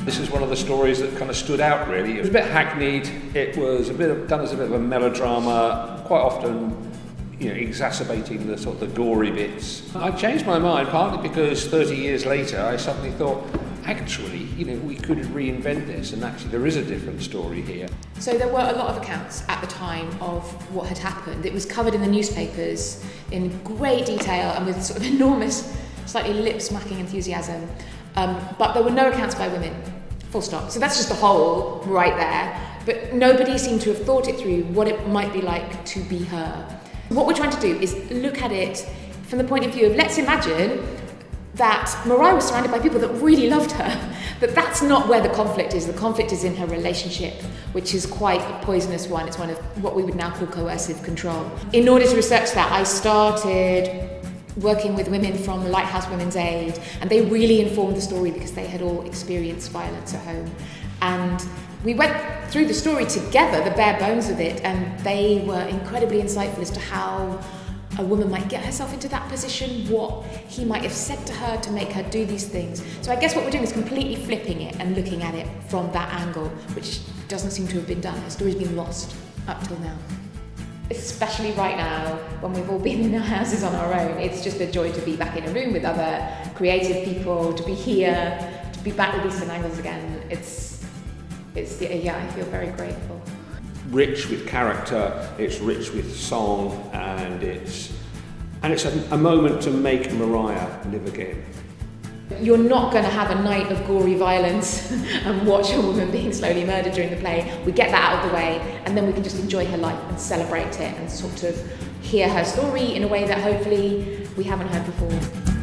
This is one of the stories that kind of stood out, really. It was a bit hackneyed, it was done as a bit of a melodrama, quite often, exacerbating the sort of the gory bits. I changed my mind partly because 30 years later I suddenly thought, actually, we could reinvent this, and actually there is a different story here. So there were a lot of accounts at the time of what had happened. It was covered in the newspapers in great detail and with sort of enormous, slightly lip-smacking enthusiasm. But there were no accounts by women, full stop. So that's just the hole right there. But nobody seemed to have thought it through, what it might be like to be her. What we're trying to do is look at it from the point of view of, let's imagine that Mariah was surrounded by people that really loved her, but that's not where the conflict is. The conflict is in her relationship, which is quite a poisonous one. It's one of what we would now call coercive control. In order to research that, I started working with women from the Lighthouse Women's Aid, and they really informed the story because they had all experienced violence at home. And we went through the story together, the bare bones of it, and they were incredibly insightful as to how a woman might get herself into that position, what he might have said to her to make her do these things. So I guess what we're doing is completely flipping it and looking at it from that angle, which doesn't seem to have been done. The story's been lost up till now. Especially right now, when we've all been in our houses on our own, it's just a joy to be back in a room with other creative people, to be here, to be back with Eastern Angles again. I feel very grateful. Rich with character, it's rich with song, and it's a moment to make Mariah live again. You're not going to have a night of gory violence and watch a woman being slowly murdered during the play. We get that out of the way, and then we can just enjoy her life and celebrate it and sort of hear her story in a way that hopefully we haven't heard before.